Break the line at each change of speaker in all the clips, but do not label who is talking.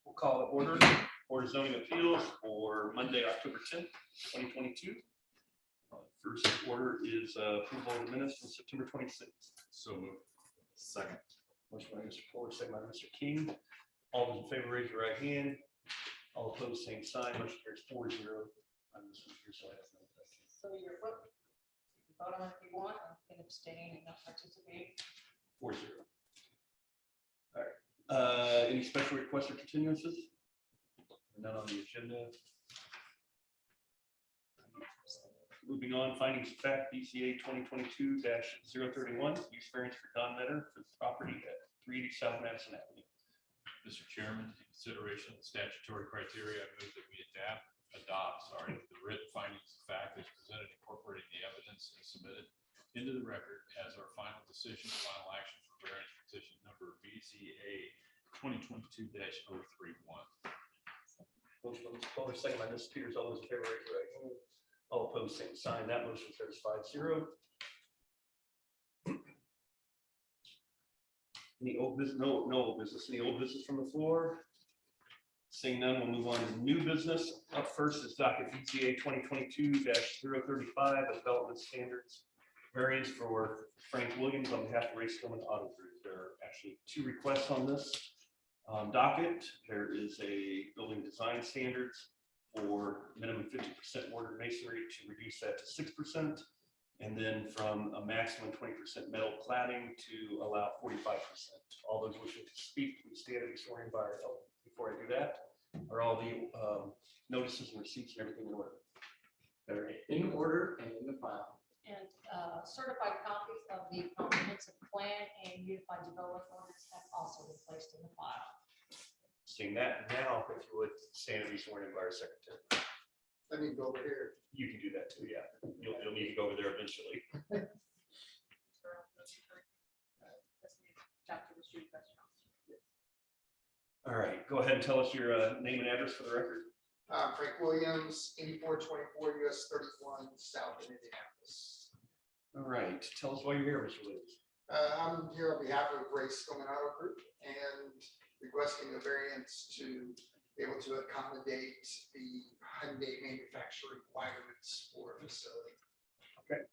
We'll call it order. Board of Zoning Appeals for Monday, October 10th, 2022. First order is approval of the minutes from September 26th.
So moved. Second.
Motion by Mr. Fuller, second by Mr. King. All those in favor, raise your right hand. All opposed, same sign. Motion carries 4-0. I'm this one here, so I have no questions.
So you're what? You can vote on it if you want, or you can abstain and not participate.
4-0. All right. Any special requests or continuances? None on the agenda. Moving on, findings of fact, BCA 2022-031, use variance for Don Metter for the property at 380 South Madison Avenue.
Mr. Chairman, in consideration of the statutory criteria, I move that we adopt the written findings of fact as presented, incorporating the evidence and submitted into the record as our final decision, final action for variance petition number BCA 2022-031.
Motion by Mr. Fuller, second by Mrs. Peters. All those in favor, raise your right hand. All opposed, same sign. That motion carries 5-0. Any old business? No old business. Any old business from the floor? Seeing none, we'll move on to new business. Up first is docket BCA 2022-035, development standards variance for Frank Williams on behalf of Ray Stillman Auto Group. There are actually two requests on this docket. There is a building design standards for minimum 50% mortar masonry to reduce that to 6%, and then from a maximum 20% metal cladding to allow 45%. All those wishing to speak, please stand and be sworn in by our help. Before I do that, are all the notices and receipts and everything in order?
They're in order and in the file.
And certified copies of the comprehensive plan and unified development orders have also been placed in the file.
Seeing that now, if you would stand and be sworn in by our secretary.
Let me go over here.
You can do that too, yeah. You'll need to go over there eventually. All right, go ahead and tell us your name and address for the record.
Frank Williams, 8424 US 31 South in Indianapolis.
All right, tell us why you're here, Mr. Williams.
I'm here on behalf of Ray Stillman Auto Group and requesting a variance to be able to accommodate the Hyundai manufacturer requirements for a facility.
Okay.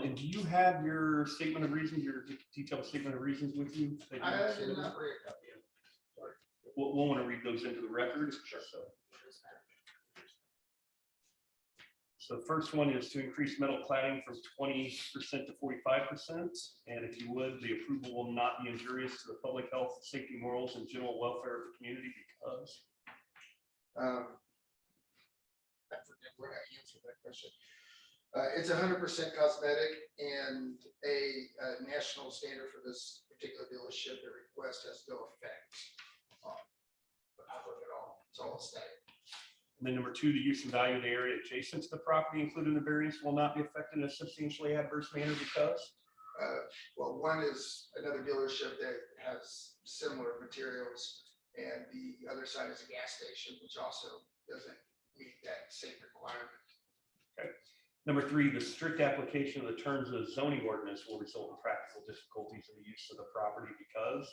And do you have your statement of reasons, your detailed statement of reasons with you? that you
I did
submitted?
not read a copy of it. Sorry.
We'll want to read those into the record.
Sure.
So the first one is to increase metal cladding from 20% to 45%. And if you would, the approval will not be injurious to the public health, safety, morals, and general welfare of the community because.
I forget where I answered that question. It's 100% cosmetic, and a national standard for this particular dealership, the request has no effect on the public at all. It's all aesthetic.
And then number two, the use and value of the area adjacent to the property included in the variance will not be affected in a substantially adverse manner because.
Well, one is another dealership that has similar materials, and the other side is a gas station, which also doesn't meet that same requirement.
Okay. Number three, the strict application of the terms of the zoning ordinance will result in practical difficulties in the use of the property because.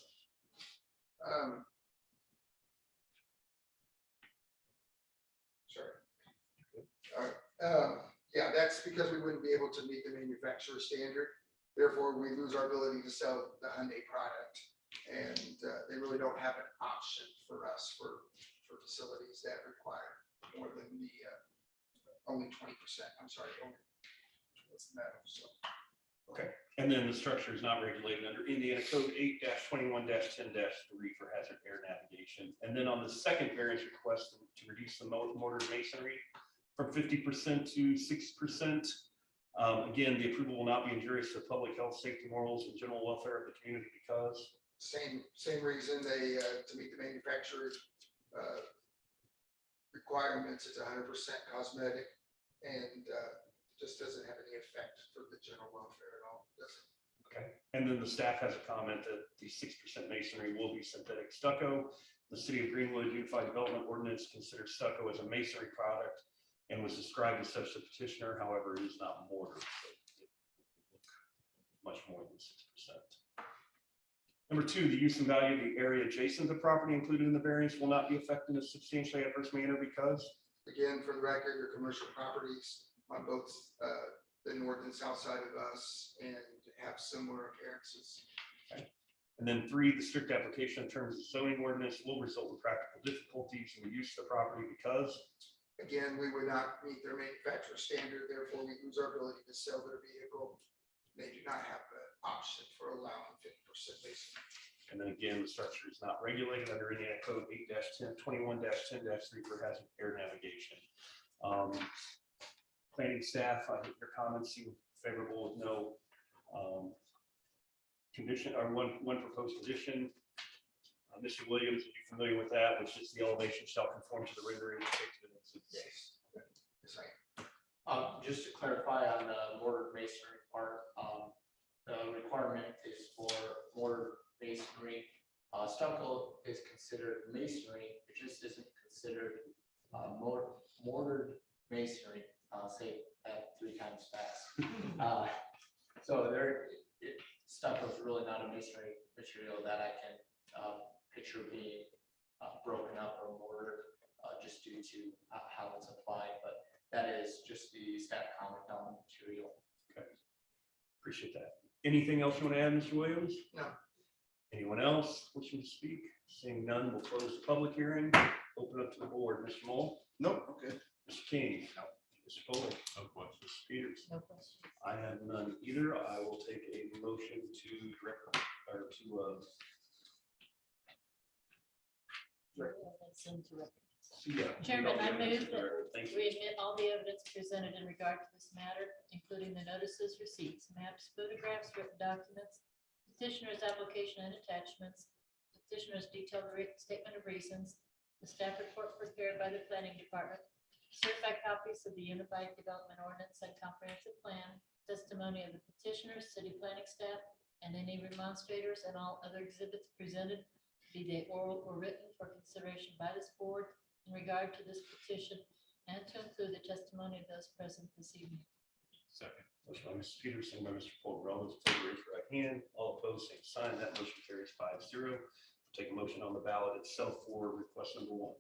Sorry. Yeah, that's because we wouldn't be able to meet the manufacturer standard. Therefore, we lose our ability to sell the Hyundai product. And they really don't have an option for us for facilities that require more than the only 20%. I'm sorry, only what's the matter? So.
Okay. And then the structure is not regulated under Indiana Code 8-21-10-3 for hazard air navigation. And then on the second variance request to reduce the mortar masonry from 50% to 6%. Again, the approval will not be injurious to public health, safety, morals, and general welfare of the community because.
Same reason they to meet the manufacturer's requirements. It's 100% cosmetic and just doesn't have any effect for the general welfare at all. Doesn't.
Okay. And then the staff has a comment that the 6% masonry will be synthetic stucco. The City of Greenwood Unified Development Ordinance considers stucco as a masonry product and was described as such the petitioner. However, it is not mortar, so it much more than 6%. Number two, the use and value of the area adjacent to the property included in the variance will not be affected in a substantially adverse manner because.
Again, for the record, your commercial properties on both the north and south side of us and have similar appearances.
And then three, the strict application of terms of zoning ordinance will result in practical difficulties in the use of the property because.
Again, we would not meet their manufacturer standard, therefore we lose our ability to sell their vehicle. They do not have the option for allowing 50% masonry.
And then again, the structure is not regulated under Indiana Code 8-1021-10-3 for hazard air navigation. Planning staff, I think your comments seem favorable with no condition or one proposed condition. Mr. Williams, are you familiar with that, which is the elevation shall conform to the rendering depicted in Exhibit C?
Yes, I am.
Just to clarify on the mortar masonry part, the requirement is for mortar masonry. Stucco is considered masonry, it just isn't considered mortared masonry. Say that 3 times fast. So stucco is really not a masonry material that I can picture being broken up or mortared just due to how it's applied, but that is just the staff comment on the material.
Appreciate that. Anything else you want to add, Mr. Williams?
No.
Anyone else wishing to speak? Seeing none, we'll close the public hearing. Open up to the board. Mr. Mole?
Nope, okay.
Mr. King? No. Mr. Foley?
No questions.
Mr. Peters?
No question.
I have none either. I will take a motion to direct or to
That's into record.
yeah.
Chairman, I move that
Thank
we
you.
admit all the evidence presented in regard to this matter, including the notices, receipts, maps, photographs, written documents, petitioner's application and attachments, petitioner's detailed written statement of reasons, the staff report prepared by the planning department, certified copies of the Unified Development Ordinance and Comprehensive Plan, testimony of the petitioner, city planning staff, and any remonstrators and all other exhibits presented, be they oral or written, for consideration by this board in regard to this petition, and to include the testimony of those present this evening.
Second.
Motion by Mr. Peters, second by Mr. Foley. All those in favor, raise your right hand. All opposed, same sign. That motion carries 5-0. Take a motion on the ballot itself for request number 1,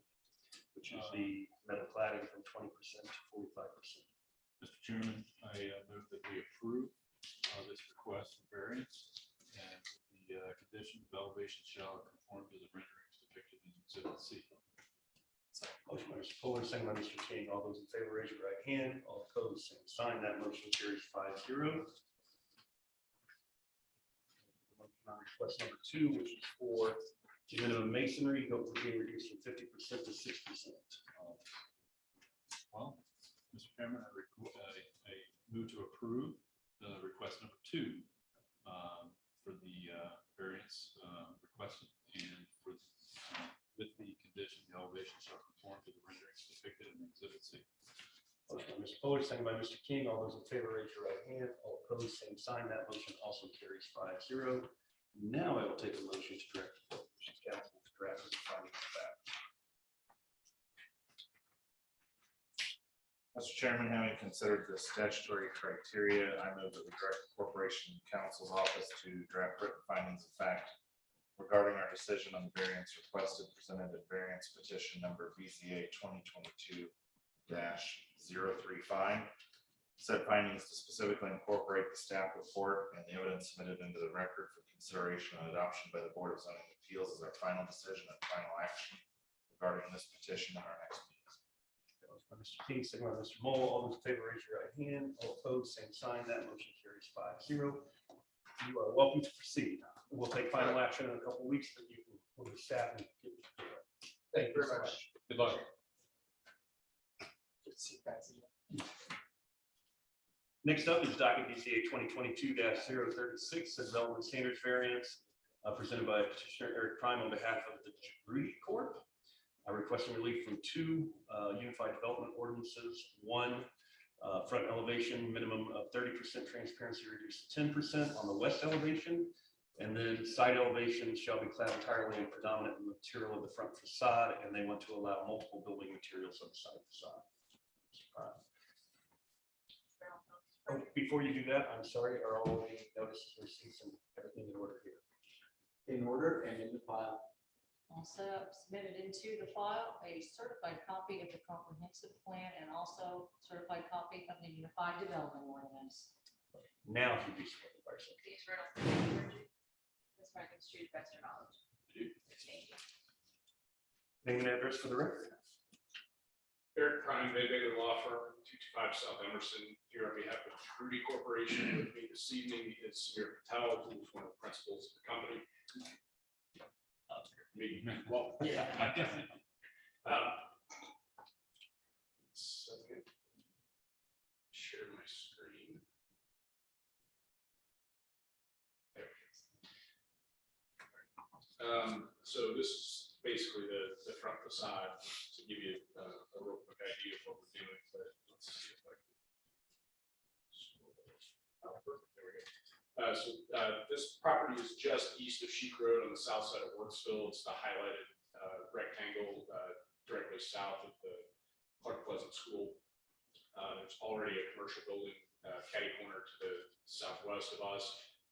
which is the metal cladding from 20% to 45%.
Mr. Chairman, I move that we approve this request for variance and the condition of elevation shall conform to the renderings depicted in Exhibit C.
Motion by Mr. Fuller, second by Mr. King. All those in favor, raise your right hand. All opposed, same sign. That motion carries 5-0. Request number 2, which is for the minimum masonry, go from being reduced from 50% to 6%.
Well, Mr. Chairman, I move to approve the request number 2 for the variance requested and for with the condition the elevation shall conform to the renderings depicted in Exhibit C.
Motion by Mr. Fuller, second by Mr. King. All those in favor, raise your right hand. All opposed, same sign. That motion also carries 5-0. Now I will take a motion to direct the Appropriations Council to draft the findings of fact.
Mr. Chairman, having considered the statutory criteria, I move that we direct the Corporation Counsel's Office to draft written findings of fact regarding our decision on the variance requested presented at variance petition number BZA 2022-035. Said findings to specifically incorporate the staff report and the evidence submitted into the record for consideration and adoption by the Board of Zoning Appeals as our final decision and final action regarding this petition in our next meeting.
Motion by Mr. King, second by Mr. Mole. All those in favor, raise your right hand. All opposed, same sign. That motion carries 5-0. You are welcome to proceed. We'll take final action in a couple of weeks, but you can, with the staff. And
Thank you very much.
Good luck.
Next up is docket BCA 2022-036, the development standards variance presented by petitioner Eric Prime on behalf of the Rudy Corp. Requesting relief from 2 unified development ordinances. 1, front elevation minimum of 30% transparency reduced to 10% on the west elevation. And then side elevation shall be clad entirely in predominant material of the front facade, and they want to allow multiple building materials on the side facade. Before you do that, I'm sorry, are all the notices, receipts, and everything in order here?
In order and in the file.
Also submitted into the file a certified copy of the comprehensive plan and also certified copy of the Unified Development Ordinance.
Now, if you'd be sworn in, Bryson.
Please swear to Ms. Franklin Street, best of your knowledge. Thank you.
Name and address for the record.
Eric Prime, Bay Bailey Law Firm, 225 South Emerson, here on behalf of Trudy Corporation. With me this evening is Samir Patel, who is one of the principals of the company. Me, well,
Yeah.
second. Share my screen. There we go. So this is basically the front facade to give you a real quick idea of what we're doing, but let's see if I can. Oh, perfect. There we go. This property is just east of Sheik Road on the south side of Worksville. It's the highlighted rectangle directly south of the Clark Pleasant School. There's already a commercial building catty corner to the southwest of us.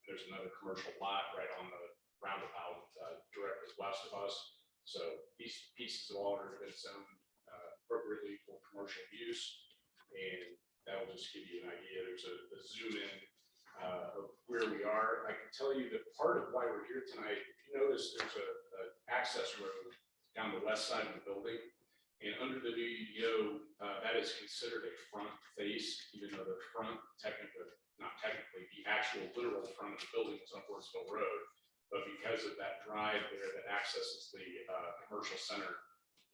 There's another commercial lot right on the roundabout directly west of us. So these pieces have already been zoned appropriately for commercial use. And that will just give you an idea. There's a zoom in of where we are. I can tell you that part of why we're here tonight, if you notice, there's a access road down the west side of the building. And under the new UDO, that is considered a front face, even though the front technically, not technically, the actual literal front of the building is on Worksville Road. But because of that drive there that accesses the commercial center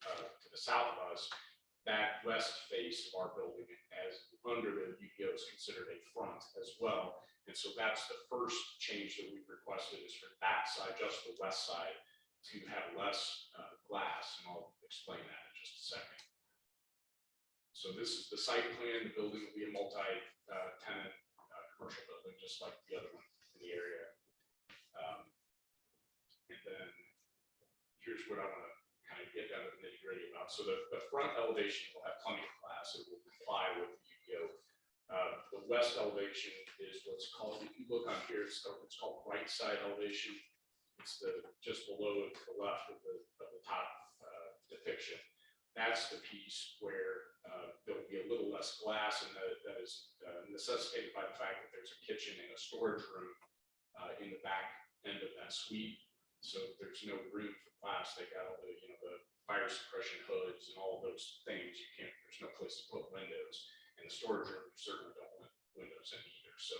to the south of us, that west face of our building as under the UDO is considered a front as well. And so that's the first change that we've requested is for that side, just the west side, to have less glass. And I'll explain that in just a second. So this is the site plan. The building will be a multi-tenant commercial building, just like the other one in the area. And then here's what I want to kind of get down to the nitty gritty about. So the front elevation will have plenty of glass. It will comply with the UDO. The west elevation is what's called, if you look on here, it's called right side elevation. It's just below to the left of the top depiction. That's the piece where there will be a little less glass, and that is necessitated by the fact that there's a kitchen and a storage room in the back end of that suite. So there's no room for glass. They got all the fire suppression hoods and all of those things. There's no place to put windows. In the storage room, you certainly don't want windows in either. So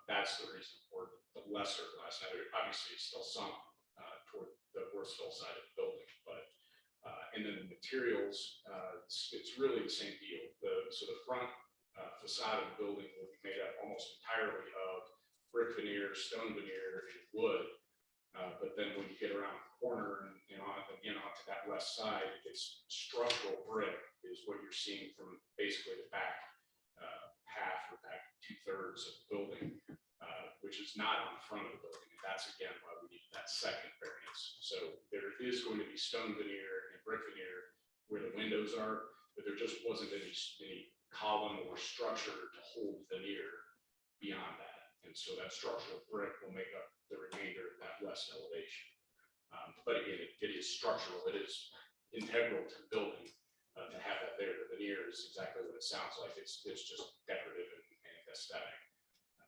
that's the reason for the lesser glass. Now, there obviously is still some toward the Worksville side of the building, but and then the materials, it's really the same deal. So the front facade of the building will be made up almost entirely of brick veneer, stone veneer, and wood. But then when you get around the corner and again onto that west side, it's structural brick is what you're seeing from basically the back half or back 2/3 of the building, which is not on the front of the building. And that's again why we need that second variance. So there is going to be stone veneer and brick veneer where the windows are, but there just wasn't any column or structure to hold veneer beyond that. And so that structural brick will make up the remainder of that west elevation. But again, it is structural. It is integral to the building to have that there. The veneer is exactly what it sounds like. It's just decorative and aesthetic.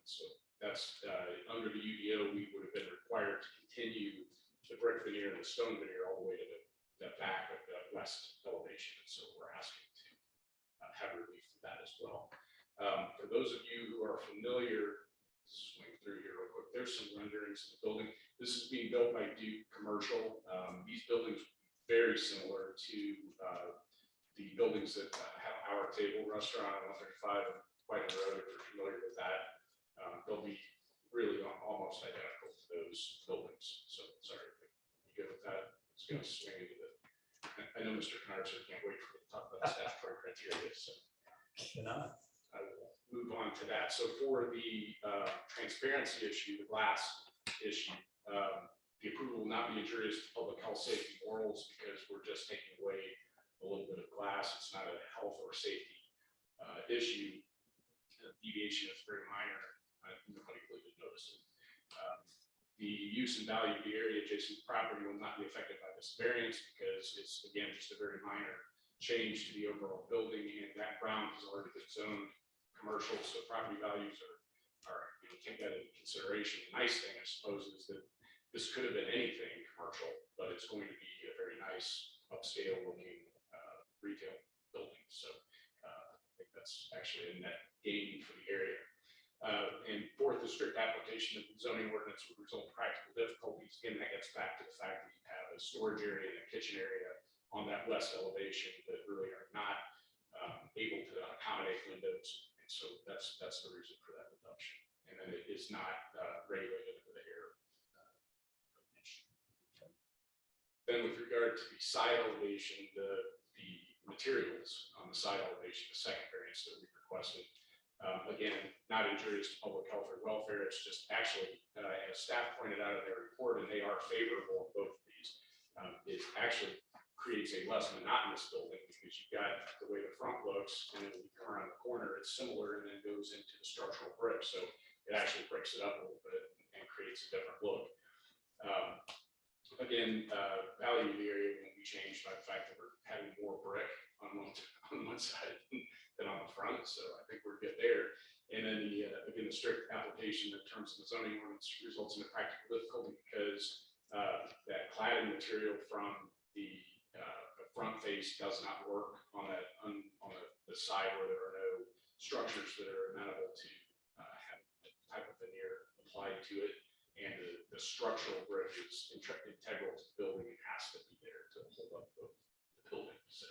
So that's under the UDO, we would have been required to continue the brick veneer and the stone veneer all the way to the back of the west elevation. And so we're asking to have relief from that as well. For those of you who are familiar, swing through here real quick. There's some renderings of the building. This is being built by Duke Commercial. These buildings very similar to the buildings that have Our Table Restaurant on 135 and White Road. If you're familiar with that, they'll be really almost identical to those buildings. So sorry, you good with that? It's going to swing into the. I know Mr. Knarzer can't wait for me to talk about statutory criteria. So I will move on to that. So for the transparency issue, the glass issue, the approval will not be injurious to public health, safety, morals, because we're just taking away a little bit of glass. It's not a health or safety issue. The deviation is very minor. Nobody really would notice it. the use and value of the area adjacent to the property will not be affected by this variance because it's, again, just a very minor change to the overall building, and that ground has already been zoned commercial, so property values are, take that into consideration. The nice thing, I suppose, is that this could have been anything commercial, but it's going to be a very nice upscale looking retail building. So I think that's actually a net gain for the area. And fourth, the strict application of the zoning ordinance would result in practical difficulties. Again, that gets back to the fact that you have a storage area and a kitchen area on that west elevation that really are not able to accommodate windows. And so that's the reason for that reduction. And then it is not regulated under the air. Then with regard to the side elevation, the materials on the side elevation, the second variance that we requested, again, not injurious to public health or welfare. It's just actually, as staff pointed out in their report, and they are favorable of both of these, it actually creates a less monotonous building because you've got the way the front looks, and then when you come around the corner, it's similar and then goes into the structural brick. So it actually breaks it up a little bit and creates a different look. Again, value of the area will be changed by the fact that we're having more brick on one side than on the front. So I think we're good there. And then again, the strict application in terms of the zoning ordinance results in a practical difficulty because that cladding material from the front face does not work on the side where there are no structures that are amenable to have the type of veneer applied to it. And the structural brick is integral to the building. It has to be there to hold up the building. So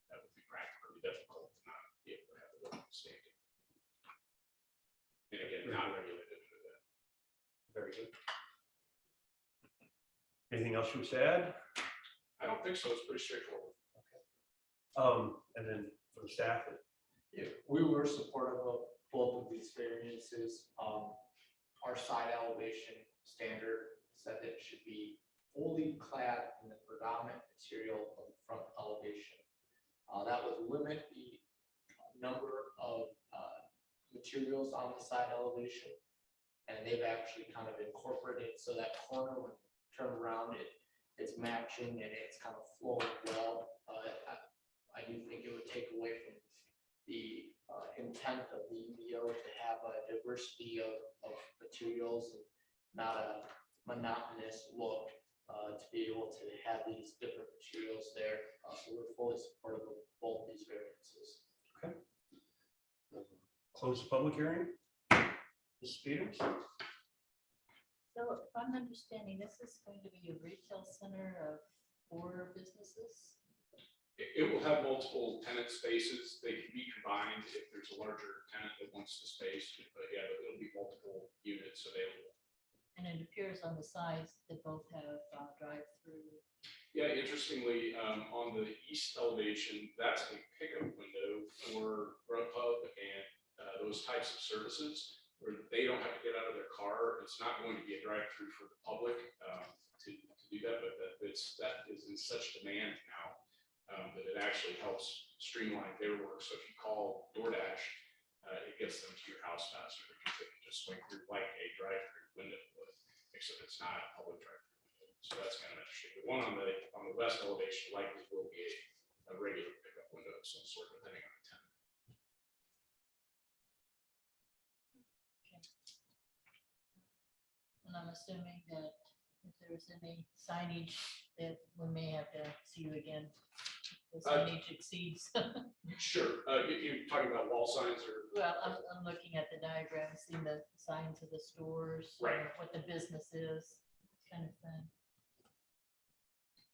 that would be practically difficult to not be able to have the building standing. And again, not regulated for that.
Very good. Anything else you wish to add?
I don't think so. It's pretty straightforward.
And then for the staff,
Yeah, we were supportive of both of these variances. Our side elevation standard said that it should be fully clad in the predominant material of the front elevation. That would limit the number of materials on the side elevation. And they've actually kind of incorporated so that corner when you turn around it's matching and it's kind of flowing well. I do think it would take away from the intent of the UDO to have a diversity of materials and not a monotonous look, to be able to have these different materials there. So we're fully supportive of both these variances.
close the public hearing. Ms. Peters?
So if I'm understanding, this is going to be a retail center of 4 businesses?
It will have multiple tenant spaces. They can be combined if there's a larger tenant that wants the space, but yeah, it'll be multiple units available.
And it appears on the sides that both have drive-through.
Yeah, interestingly, on the east elevation, that's a pickup window for Grubhub and those types of services where they don't have to get out of their car. It's not going to be a drive-through for the public to do that, but that is in such demand now that it actually helps streamline their work. So if you call DoorDash, it gets them to your house faster because they can just swing through like a drive-through window would, except it's not a public drive-through window. So that's kind of interesting. The one on the west elevation likely will be a regular pickup window of some sort, depending on the tenant.
And I'm assuming that if there's any signage that we may have to see you again. The signage exceeds.
Sure. You're talking about wall signs or?
Well, I'm looking at the diagram, seeing the signs of the stores.
Right.
What the business is, kind of thing.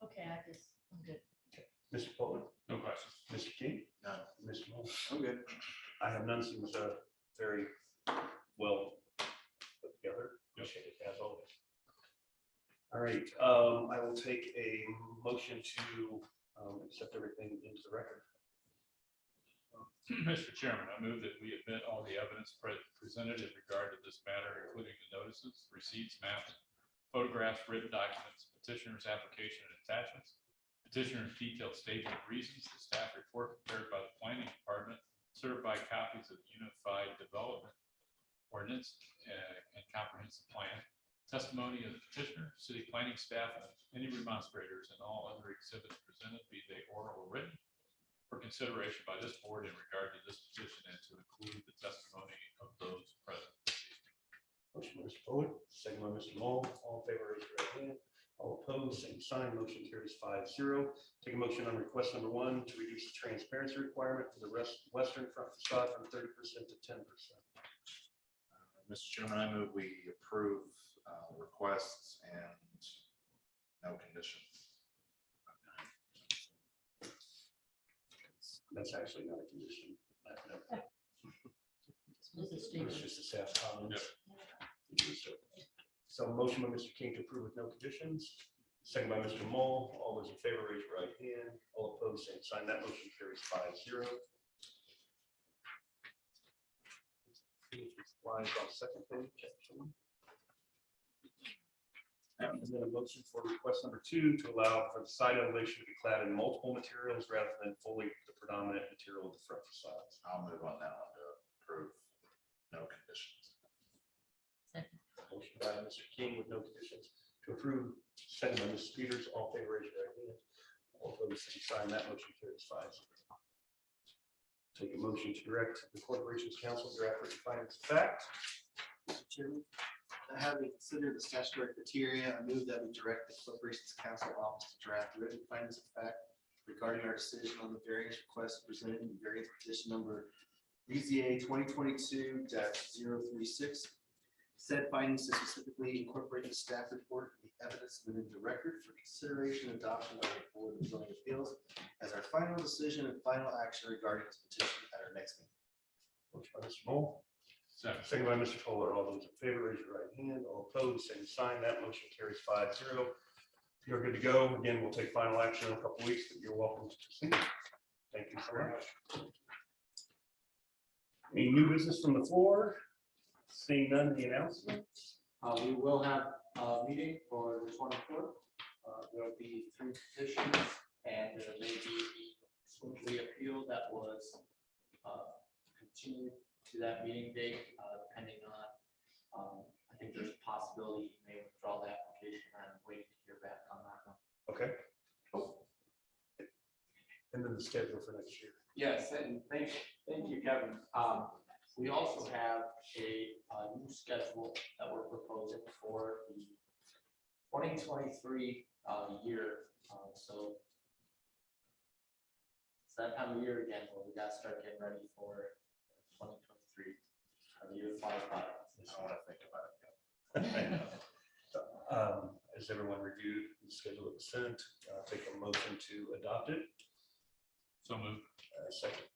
Okay, I'm good.
Mr. Poland?
No questions.
Mr. King?
None.
Mr. Moore?
I'm good.
I have none. Seems very well put together. Appreciate it as always. All right, I will take a motion to accept everything into the record.
Mr. Chairman, I move that we admit all the evidence presented in regard to this matter, including the notices, receipts, maps, photographs, written documents, petitioner's application and attachments, petitioner's detailed statement of reasons, the staff report prepared by the planning department, certified copies of the Unified Development ordinance and comprehensive plan. Testimony of the petitioner, city planning staff, and any remonstrators, and all other exhibits presented, be they oral or written, for consideration by this board in regard to this petition, and to include the testimony of those present.
Motion by Mr. Fuller, second by Mr. Moll. All in favor, raise your right hand. All opposed, same sign. Motion carries 5-0. Take a motion on request number 1 to reduce the transparency requirement for the western front facade from 30% to 10%.
Mr. Chairman, I move we approve requests and no conditions.
That's actually not a condition.
This is
It's
Steve.
just a staff comment. So motion by Mr. King to approve with no conditions, second by Mr. Moll. All those in favor, raise your right hand. All opposed, same sign. That motion carries 5-0. Lines on second page. And then a motion for request number 2 to allow for the side elevation to be clad in multiple materials rather than fully the predominant material of the front facades.
I'll move on that one to approve no conditions.
Second.
Motion by Mr. King with no conditions to approve, second by Mrs. Peters. All in favor, raise your right hand. All opposed, same sign. That motion carries 5-0. Take a motion to direct the corporation's council draft written findings of fact.
Mr. Chairman, having considered the statutory criteria, I move that we direct the Corporation's Council Office to draft written findings of fact regarding our decision on the variance request presented in variance petition number BZA 2022-036. Said findings to specifically incorporate the staff report and the evidence submitted into record for consideration and adoption by the Board of Zoning Appeals as our final decision and final action regarding this petition at our next meeting.
Motion by Mr. Moll,
Second.
second by Mr. Fuller. All those in favor, raise your right hand. All opposed, same sign. That motion carries 5-0. You're good to go. Again, we'll take final action in a couple of weeks, but you're welcome to proceed. Thank you so much. Any new business from the floor? Seeing none, the announcements.
We will have a meeting for the 24th. There'll be 3 petitions, and there may be simply appeal that was continued to that meeting date, depending on, I think there's a possibility you may withdraw the application. I'm waiting to hear back on that one.
Okay. And then the schedule for next year.
Yes, and thank you, Kevin. We also have a new schedule that we're proposing for the 2023 year. So it's that time of year again where we got to start getting ready for 2023. The year flies by.
I want to think about it.
Has everyone reviewed the schedule that was sent? Take a motion to adopt it.
So moved.
Second.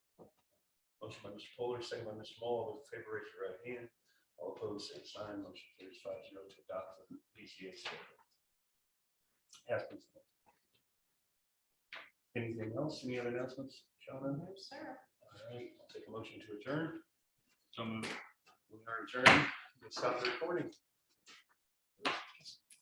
Motion by Mr. Fuller, second by Mr. Moll. All those in favor, raise your right hand. All opposed, same sign. Motion carries 5-0 to adopt the BCA schedule. Anything else? Any other announcements, Shauna?
No, sir.
All right, I'll take a motion to adjourn.
So moved.
We are adjourned. We'll stop the recording.